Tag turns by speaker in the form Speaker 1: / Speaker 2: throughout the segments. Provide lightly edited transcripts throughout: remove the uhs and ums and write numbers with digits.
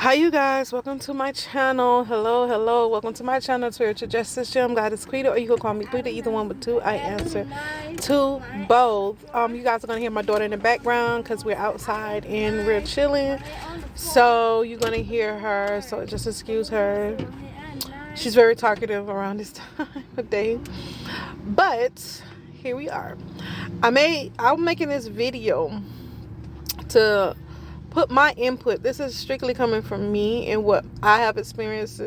Speaker 1: Hi you guys, welcome to my channel. Hello, welcome to my channel, Spiritual Justice Gym. God is Quita, or you can call me Quita, either one but two. I answer to both. You guys are gonna hear my daughter in the background because we're outside and we're chilling. So you're gonna hear her, so just excuse her. She's very talkative around this time of day. But here we are. I'm making this video to put my input. This is strictly coming from me and what I have experienced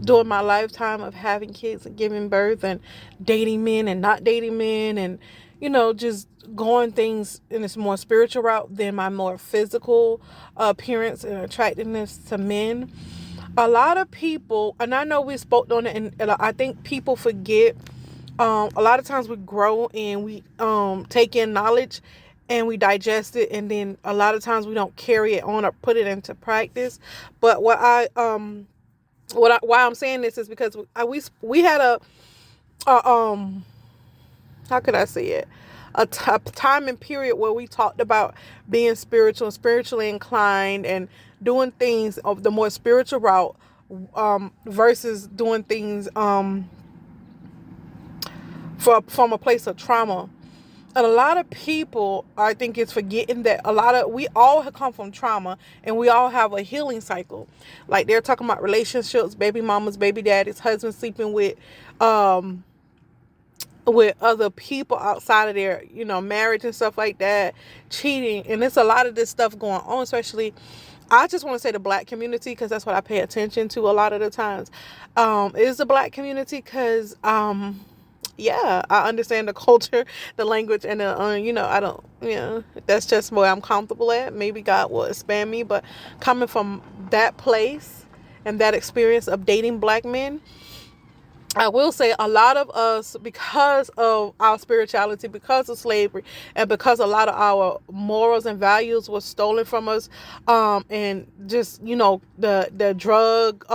Speaker 1: during my lifetime of having kids and giving birth and dating men and not dating men, and just going things in this more spiritual route than my more physical appearance and attractiveness to men. A lot of people, and I know we spoke on it, and I think people forget. A lot of times we grow and we take in knowledge and we digest it, and then a lot of times we don't carry it on or put it into practice. But why I'm saying this is because we had a how could I say it, a time and period where we talked about being spiritual and spiritually inclined and doing things of the more spiritual route versus doing things from a place of trauma. And a lot of people, I think, is forgetting that we all have come from trauma and we all have a healing cycle. Like they're talking about relationships, baby mamas, baby daddies, husbands sleeping with other people outside of their, marriage and stuff like that, cheating. And there's a lot of this stuff going on, especially, I just want to say the Black community, because that's what I pay attention to a lot of the times. Is the Black community, because yeah, I understand the culture, the language, and I don't, that's just where I'm comfortable at. Maybe God will expand me, but coming from that place and that experience of dating Black men, I will say a lot of us, because of our spirituality, because of slavery, and because a lot of our morals and values was stolen from us, and just, the drug,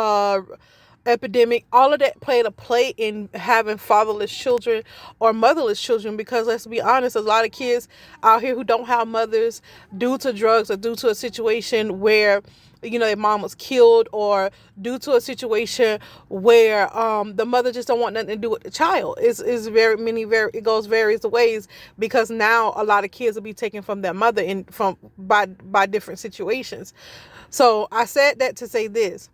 Speaker 1: epidemic, all of that played a play in having fatherless children or motherless children. Because let's be honest, there's a lot of kids out here who don't have mothers due to drugs or due to a situation where their mom was killed, or due to a situation where the mother just don't want nothing to do with the child. It goes various ways, because now a lot of kids will be taken from their mother by different situations. So I said that to say this.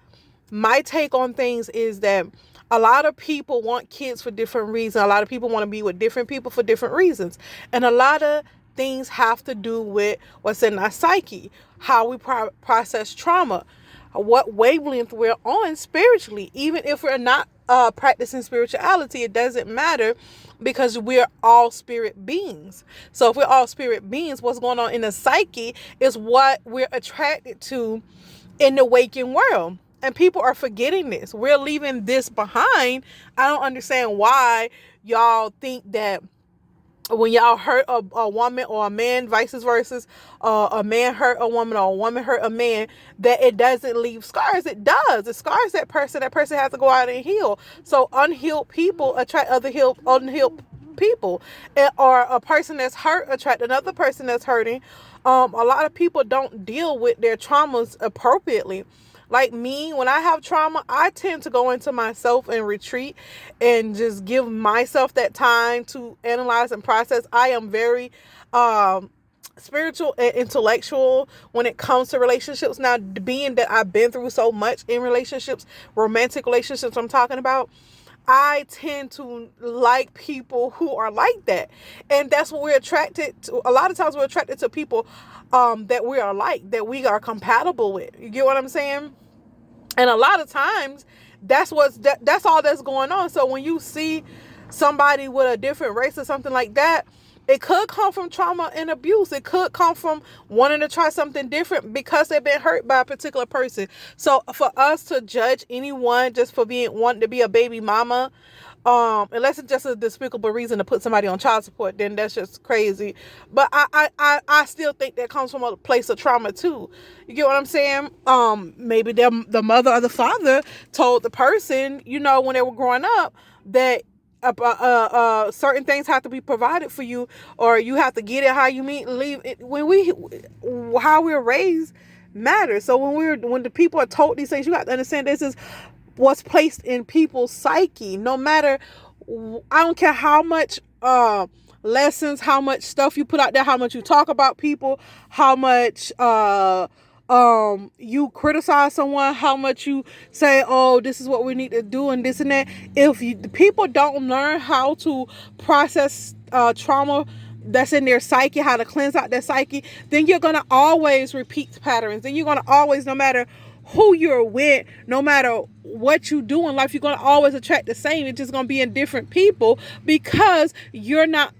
Speaker 1: My take on things is that a lot of people want kids for different reasons. A lot of people want to be with different people for different reasons. And a lot of things have to do with what's in our psyche, how we process trauma, what wavelength we're on spiritually. Even if we're not practicing spirituality, it doesn't matter, because we're all spirit beings. So if we're all spirit beings, what's going on in the psyche is what we're attracted to in the waking world. And people are forgetting this. We're leaving this behind. I don't understand why y'all think that when y'all hurt a woman or a man, vice versa, a man hurt a woman or a woman hurt a man, that it doesn't leave scars. It does. It scars that person. That person has to go out and heal. So unhealed people attract other unhealed people. Or a person that's hurt attract another person that's hurting. A lot of people don't deal with their traumas appropriately. Like me, when I have trauma, I tend to go into myself and retreat and just give myself that time to analyze and process. I am very spiritual and intellectual when it comes to relationships. Now, being that I've been through so much in relationships, romantic relationships I'm talking about, I tend to like people who are like that. And that's what we're attracted to. A lot of times we're attracted to people that we are like, that we are compatible with. You get what I'm saying? And a lot of times that's all that's going on. So when you see somebody with a different race or something like that, it could come from trauma and abuse. It could come from wanting to try something different because they've been hurt by a particular person. So for us to judge anyone just for wanting to be a baby mama, unless it's just a despicable reason to put somebody on child support, then that's just crazy. But I still think that comes from a place of trauma too. You get what I'm saying? Maybe the mother or the father told the person, when they were growing up, that certain things have to be provided for you, or you have to get it how you leave it. How we're raised matters. So when the people are told these things, you got to understand this is what's placed in people's psyche. No matter, I don't care how much lessons, how much stuff you put out there, how much you talk about people, how much you criticize someone, how much you say, oh, this is what we need to do and this and that. If the people don't learn how to process trauma that's in their psyche, how to cleanse out their psyche, then you're gonna always repeat patterns. Then you're gonna always, no matter who you're with, no matter what you do in life, you're gonna always attract the same. It's just gonna be in different people because you're not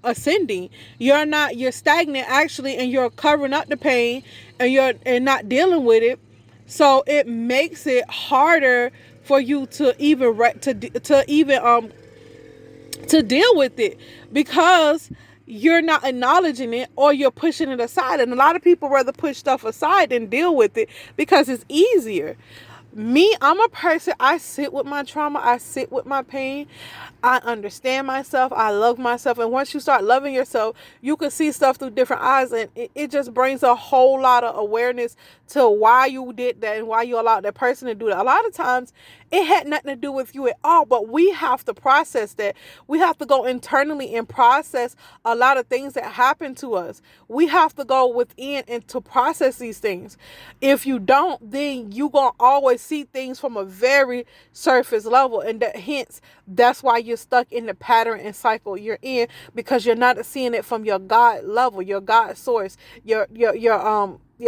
Speaker 1: ascending. You're stagnant actually, and you're covering up the pain and you're not dealing with it. So it makes it harder for you to even to deal with it, because you're not acknowledging it, or you're pushing it aside. And a lot of people rather push stuff aside than deal with it because it's easier. Me, I'm a person, I sit with my trauma, I sit with my pain, I understand myself, I love myself. And once you start loving yourself, you can see stuff through different eyes, and it just brings a whole lot of awareness to why you did that and why you allowed that person to do that. A lot of times it had nothing to do with you at all, but we have to process that. We have to go internally and process a lot of things that happen to us. We have to go within and to process these things. If you don't, then you're going to always see things from a very surface level, and that hence that's why you're stuck in the pattern and cycle you're in, because you're not seeing it from your God level, your God source, your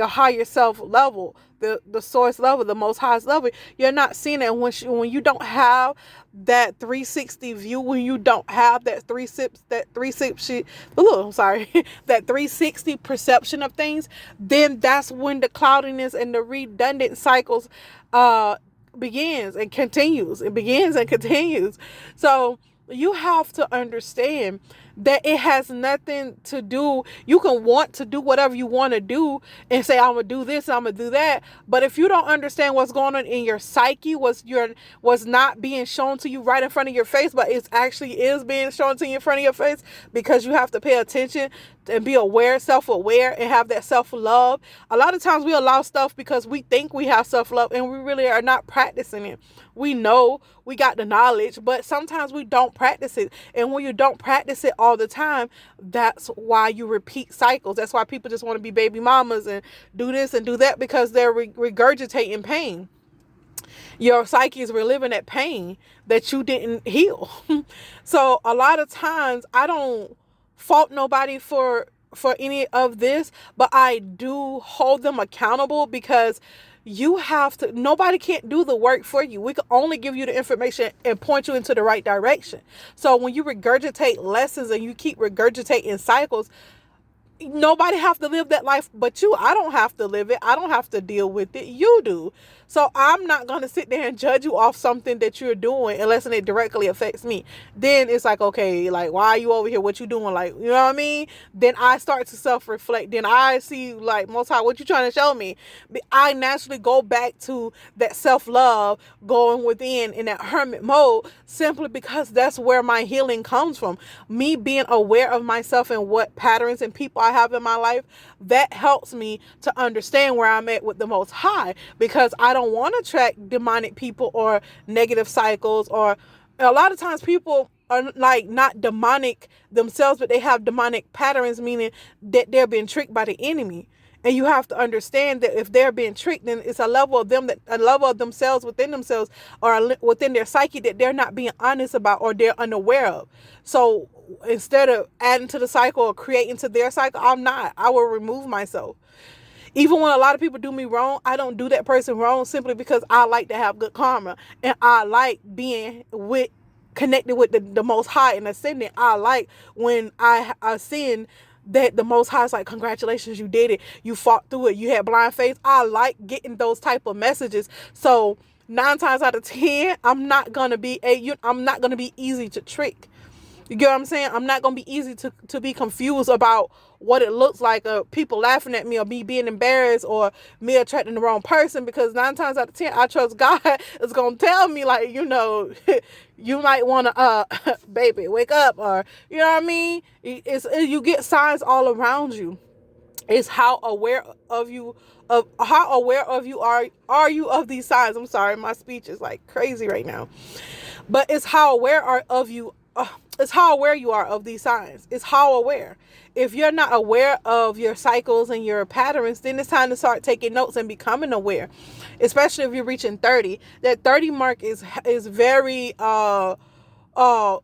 Speaker 1: higher self level, the source level, the most highest level. You're not seeing it. When you don't have that 360 view, when you don't have that 360 that 360 perception of things, then that's when the cloudiness and the redundant cycles begins and continues. It begins and continues. So you have to understand that it has nothing to do. You can want to do whatever you want to do and say, I'm gonna do this, I'm gonna do that, but if you don't understand what's going on in your psyche, what's not being shown to you right in front of your face, but it actually is being shown to you in front of your face, because you have to pay attention and be aware, self-aware, and have that self-love. A lot of times we allow stuff because we think we have self-love and we really are not practicing it. We know we got the knowledge, but sometimes we don't practice it. And when you don't practice it all the time, that's why you repeat cycles. That's why people just want to be baby mamas and do this and do that, because they're regurgitating pain. Your psyche is reliving that pain that you didn't heal. So a lot of times I don't fault nobody for any of this, but I do hold them accountable, because you have to, nobody can't do the work for you. We can only give you the information and point you into the right direction. So when you regurgitate lessons and you keep regurgitating cycles, nobody have to live that life but you. I don't have to live it. I don't have to deal with it. You do. So I'm not going to sit there and judge you off something that you're doing unless it directly affects me. Then it's like, okay, like, why are you over here? What you doing? Like, you know what I mean? Then I start to self-reflect. Then I see, like, Most High, what you trying to show me? I naturally go back to that self-love, going within in that hermit mode, simply because that's where my healing comes from. Me being aware of myself and what patterns and people I have in my life, that helps me to understand where I'm at with the Most High, because I don't want to attract demonic people or negative cycles. Or a lot of times people are like not demonic themselves, but they have demonic patterns, meaning that they're being tricked by the enemy. And you have to understand that if they're being tricked, then it's a level of themselves within themselves, or within their psyche, that they're not being honest about, or they're unaware of. So instead of adding to the cycle or creating to their cycle, I will remove myself. Even when a lot of people do me wrong, I don't do that person wrong, simply because I like to have good karma, and I like being connected with the Most High and ascending. I like when I ascend, that the Most High is like, congratulations, you did it. You fought through it. You had blind faith. I like getting those type of messages. So 9 times out of 10, I'm not going to be easy to trick. You get what I'm saying? I'm not going to be easy to be confused about what it looks like, people laughing at me, or me being embarrassed, or me attracting the wrong person, because 9 times out of 10, I trust God is going to tell me, like, you know, you might want to, baby, wake up, or, you know what I mean? You get signs all around you. is how aware of you are you of these signs. I'm sorry, my speech is like crazy right now. But it's how aware are of you. It's how aware you are of these signs. It's how aware. If you're not aware of your cycles and your patterns, then it's time to start taking notes and becoming aware. Especially if you're reaching 30. That 30 mark is very uh uh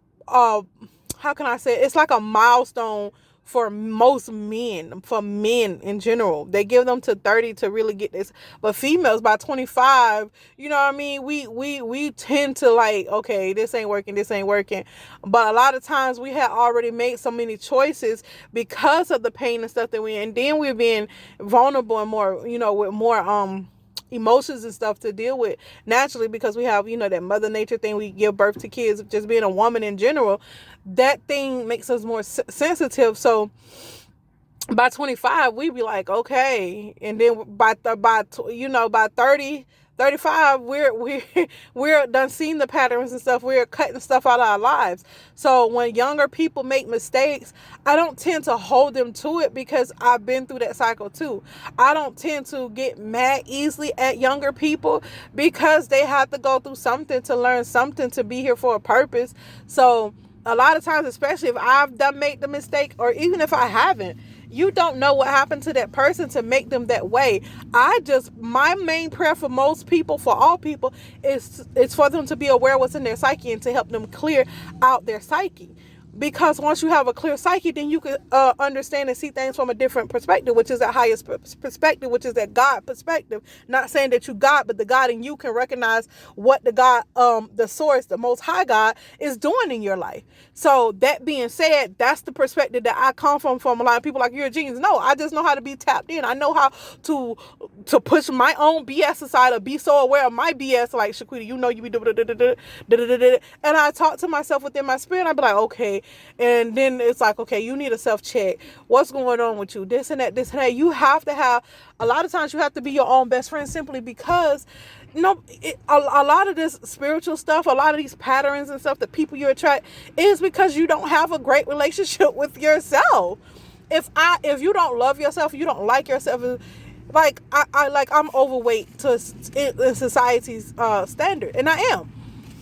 Speaker 1: how can I say it? It's like a milestone for most men, for men in general. They give them to 30 to really get this. But females by 25, you know what I mean? We tend to like, okay, this ain't working, this ain't working. But a lot of times we had already made so many choices because of the pain and stuff that and then we're being vulnerable and more, with more emotions and stuff to deal with naturally, because we have, that mother nature thing. We give birth to kids. Just being a woman in general, that thing makes us more sensitive. So by 25 we be like, okay. And then by 30, 35, we're done seeing the patterns and stuff. We're cutting stuff out of our lives. So when younger people make mistakes, I don't tend to hold them to it, because I've been through that cycle too. I don't tend to get mad easily at younger people, because they have to go through something to learn something, to be here for a purpose. So a lot of times, especially if I've made the mistake, or even if I haven't, you don't know what happened to that person to make them that way. My main prayer for most people, for all people, is for them to be aware of what's in their psyche and to help them clear out their psyche. Because once you have a clear psyche, then you can understand and see things from a different perspective, which is that highest perspective, which is that God perspective. Not saying that you God, but the God in you can recognize what the God, the source, the most high God is doing in your life. So that being said, that's the perspective that I come from a lot of people like, you're a genius. No, I just know how to be tapped in. I know how to push my own BS aside, or be so aware of my BS. Like, Shaquita, you be doing and I talk to myself within my spirit. I be like, okay. And then it's like, okay, you need a self-check. What's going on with you? This and that, this and that. You have to have, a lot of times you have to be your own best friend, simply because a lot of this spiritual stuff, a lot of these patterns and stuff, the people you attract, is because you don't have a great relationship with yourself. If you don't love yourself, you don't like yourself, like I'm overweight in society's standard, and I am.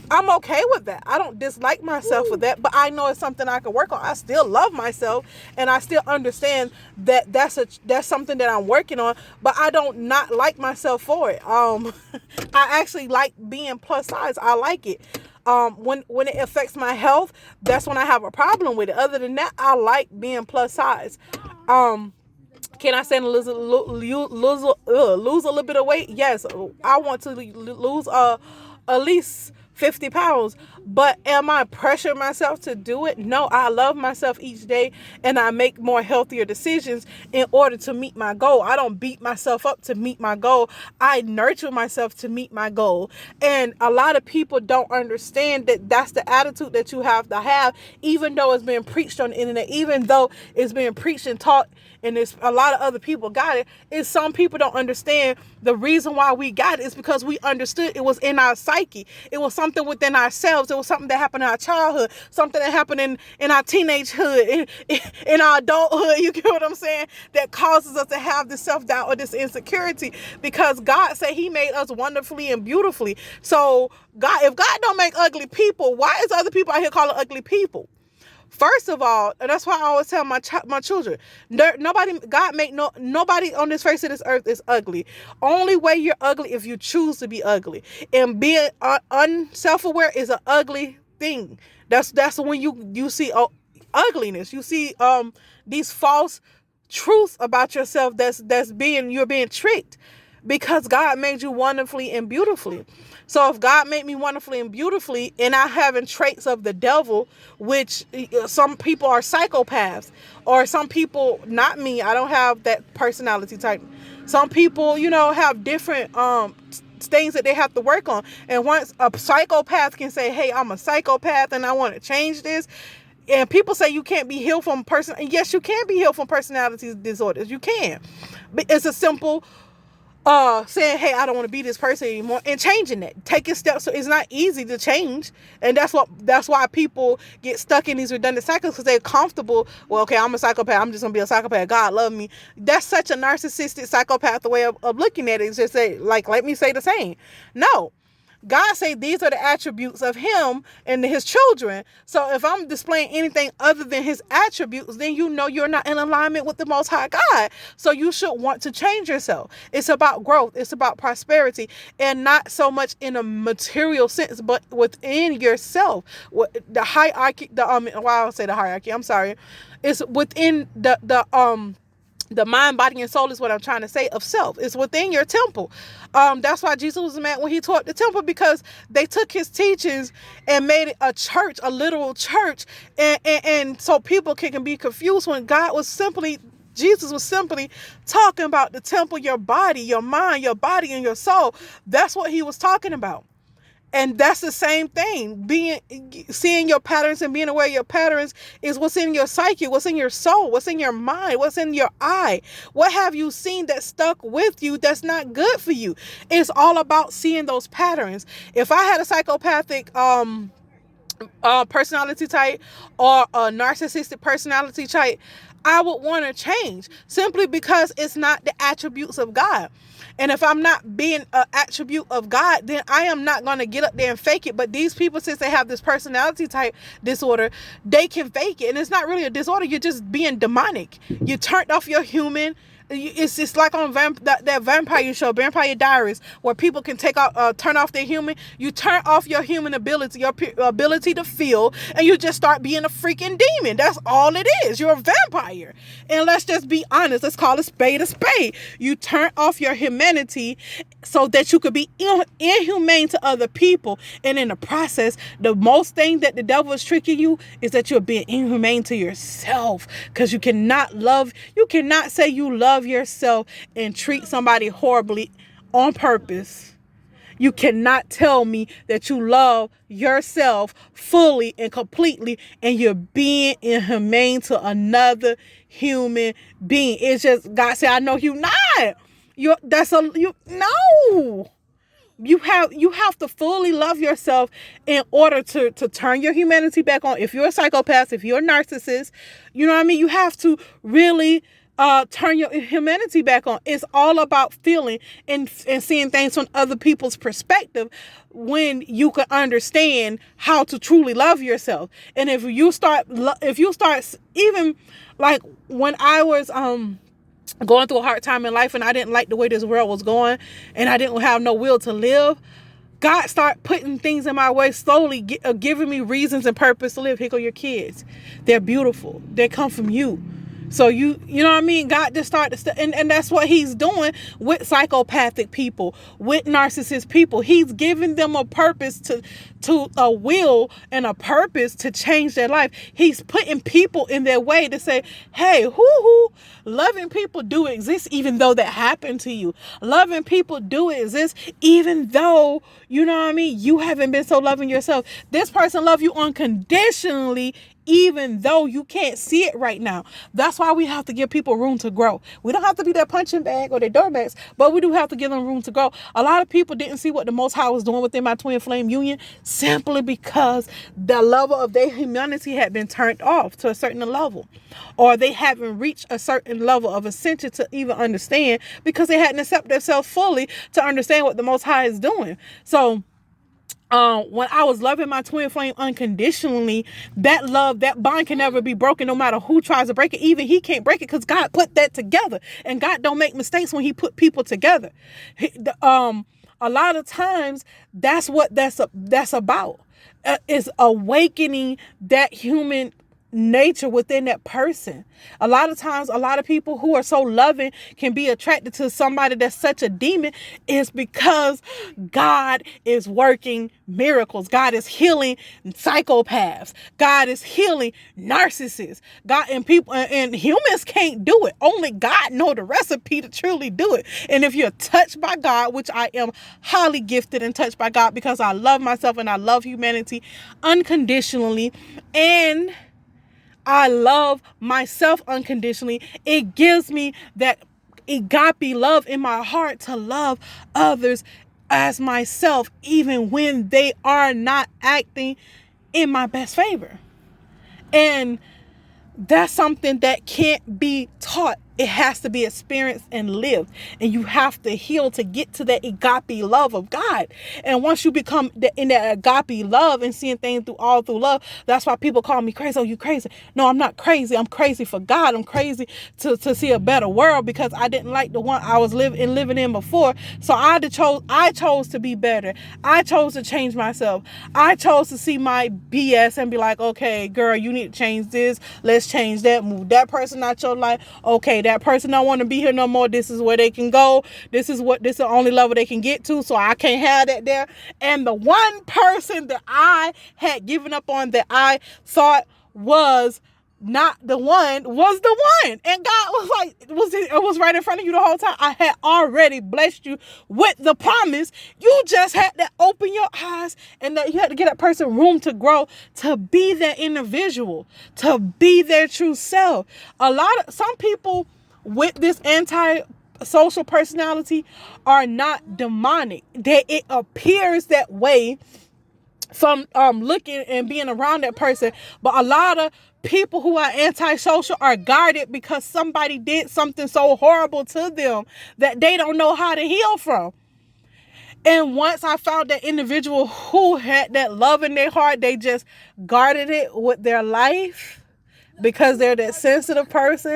Speaker 1: I'm okay with that. I don't dislike myself for that, but I know it's something I can work on. I still love myself, and I still understand that that's something that I'm working on, but I don't not like myself for it. I actually like being plus size. I like it. When it affects my health, that's when I have a problem with it. Other than that, I like being plus size. Can I say lose a little bit of weight? Yes, I want to lose at least 50 pounds. But am I pressuring myself to do it? No, I love myself each day, and I make more healthier decisions in order to meet my goal. I don't beat myself up to meet my goal. I nurture myself to meet my goal. And a lot of people don't understand that that's the attitude that you have to have, even though it's being preached on the internet, even though it's being preached and taught, and there's a lot of other people got it. Is some people don't understand the reason why we got it is because we understood it was in our psyche. It was something within ourselves. It was something that happened in our childhood, something that happened in our teenagehood, in our adulthood. You get what I'm saying? That causes us to have this self-doubt or this insecurity, because God said he made us wonderfully and beautifully. So if God don't make ugly people, why is other people out here calling ugly people? First of all, and that's why I always tell my children, nobody on this face of this earth is ugly. Only way you're ugly if you choose to be ugly. And being unself-aware is an ugly thing. That's when you see ugliness. You see these false truths about yourself. You're being tricked, because God made you wonderfully and beautifully. So if God made me wonderfully and beautifully, and I having traits of the devil, which some people are psychopaths, or some people, not me, I don't have that personality type. Some people, have different things that they have to work on. And once a psychopath can say, hey, I'm a psychopath and I want to change this. And people say you can't be healed from yes, you can be healed from personality disorders. You can. But it's a simple saying, hey, I don't want to be this person anymore, and changing that, taking steps. So it's not easy to change, and that's why people get stuck in these redundant cycles, because they're comfortable. Well, okay, I'm a psychopath, I'm just gonna be a psychopath, God love me. That's such a narcissistic psychopath way of looking at it. It's just say, like, let me say the same. No, God say these are the attributes of him and his children. So if I'm displaying anything other than his attributes, then you know you're not in alignment with the Most High God. So you should want to change yourself. It's about growth. It's about prosperity, and not so much in a material sense, but within yourself. The hierarchy, I'll say the hierarchy. I'm sorry. It's within the mind, body, and soul is what I'm trying to say, of self. It's within your temple. That's why Jesus was mad when he taught the temple, because they took his teachings and made it a church, a literal church. And so people can be confused when Jesus was simply talking about the temple, your body, your mind, your body, and your soul. That's what he was talking about. And that's the same thing. Seeing your patterns and being aware of your patterns is what's in your psyche, what's in your soul, what's in your mind, what's in your eye. What have you seen that stuck with you that's not good for you? It's all about seeing those patterns. If I had a psychopathic personality type or a narcissistic personality type, I would want to change, simply because it's not the attributes of God. And if I'm not being an attribute of God, then I am not going to get up there and fake it. But these people, since they have this personality type disorder, they can fake it. And it's not really a disorder. You're just being demonic. You turned off your human. It's just like on that vampire show, Vampire Diaries, where people can turn off their human. You turn off your human ability, your ability to feel, and you just start being a freaking demon. That's all it is. You're a vampire. And let's just be honest. Let's call a spade a spade. You turn off your humanity so that you could be inhumane to other people. And in the process, the most thing that the devil is tricking you is that you're being inhumane to yourself, because you cannot say you love yourself and treat somebody horribly on purpose. You cannot tell me that you love yourself fully and completely and you're being inhumane to another human being. It's just, God said, I know you not. No. You have to fully love yourself in order to turn your humanity back on. If you're a psychopath, if you're a narcissist, you know what I mean? You have to really turn your humanity back on. It's all about feeling and seeing things from other people's perspective, when you can understand how to truly love yourself. And if you start even like when I was going through a hard time in life and I didn't like the way this world was going and I didn't have no will to live, God started putting things in my way slowly, giving me reasons and purpose to live. Here go your kids. They're beautiful. They come from you. So you know what I mean? God just started and that's what he's doing with psychopathic people, with narcissist people. He's giving them a purpose to a will and a purpose to change their life. He's putting people in their way to say, hey, loving people do exist even though that happened to you. Loving people do exist even though, you know what I mean, you haven't been so loving yourself. This person loves you unconditionally even though you can't see it right now. That's why we have to give people room to grow. We don't have to be their punching bag or their doormats, but we do have to give them room to grow. A lot of people didn't see what the Most High was doing within my twin flame union simply because the level of their humanity had been turned off to a certain level, or they haven't reached a certain level of ascension to even understand, because they hadn't accepted themselves fully to understand what the Most High is doing. So when I was loving my twin flame unconditionally, that love, that bond can never be broken no matter who tries to break it. Even he can't break it because God put that together. And God don't make mistakes when he put people together. A lot of times that's what that's about. Is awakening that human nature within that person. A lot of times, a lot of people who are so loving can be attracted to somebody that's such a demon, is because God is working miracles. God is healing psychopaths. God is healing narcissists. God and people and humans can't do it. Only God knows the recipe to truly do it. And if you're touched by God, which I am highly gifted and touched by God because I love myself and I love humanity unconditionally, and I love myself unconditionally, it gives me that agape love in my heart to love others as myself, even when they are not acting in my best favor. And that's something that can't be taught. It has to be experienced and lived. And you have to heal to get to that agape love of God. And once you become in that agape love and seeing things through love, that's why people call me crazy. Oh, you crazy. No, I'm not crazy. I'm crazy for God. I'm crazy to see a better world, because I didn't like the one I was living in before. So I chose to be better. I chose to change myself. I chose to see my BS and be like, okay, girl, you need to change this. Let's change that. Move that person out your life. Okay, that person don't want to be here no more. This is where they can go. This is the only level they can get to. So I can't have that there. And the one person that I had given up on that I thought was not the one was the one. And God was like, it was right in front of you the whole time. I had already blessed you with the promise. You just had to open your eyes, and that you had to give that person room to grow, to be that individual, to be their true self. Some people with this anti-social personality are not demonic. It appears that way from looking and being around that person, but a lot of people who are antisocial are guarded because somebody did something so horrible to them that they don't know how to heal from. And once I found that individual who had that love in their heart, they just guarded it with their life because they're that sensitive person.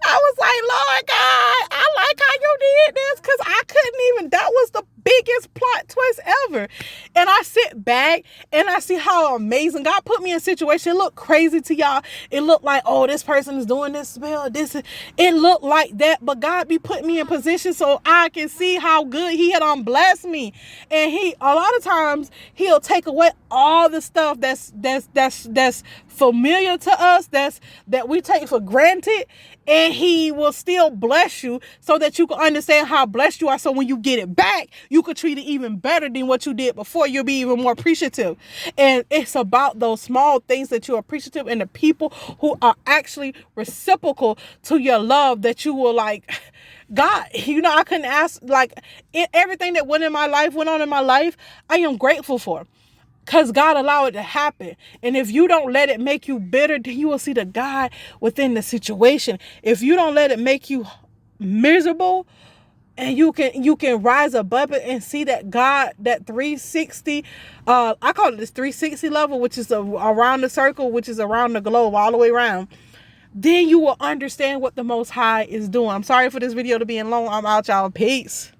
Speaker 1: I was like, Lord God, I like how you did this, because I couldn't even, that was the biggest plot twist ever. And I sit back and I see how amazing God put me in a situation. It looked crazy to y'all. It looked like, oh, this person is doing this spell. It looked like that, but God be putting me in position so I can see how good He had blessed me. And a lot of times He'll take away all the stuff that's familiar to us, that we take for granted, and He will still bless you so that you can understand how blessed you are. So when you get it back, you could treat it even better than what you did before. You'll be even more appreciative. And it's about those small things that you're appreciative, and the people who are actually reciprocal to your love, that you will like, God, I couldn't ask, like, everything that went on in my life, I am grateful for. Because God allowed it to happen. And if you don't let it make you bitter, then you will see the God within the situation. If you don't let it make you miserable, and you can rise above it and see that God, that 360, I call it this 360 level, which is around the circle, which is around the globe, all the way around, then you will understand what the Most High is doing. I'm sorry for this video to being long. I'm out, y'all. Peace.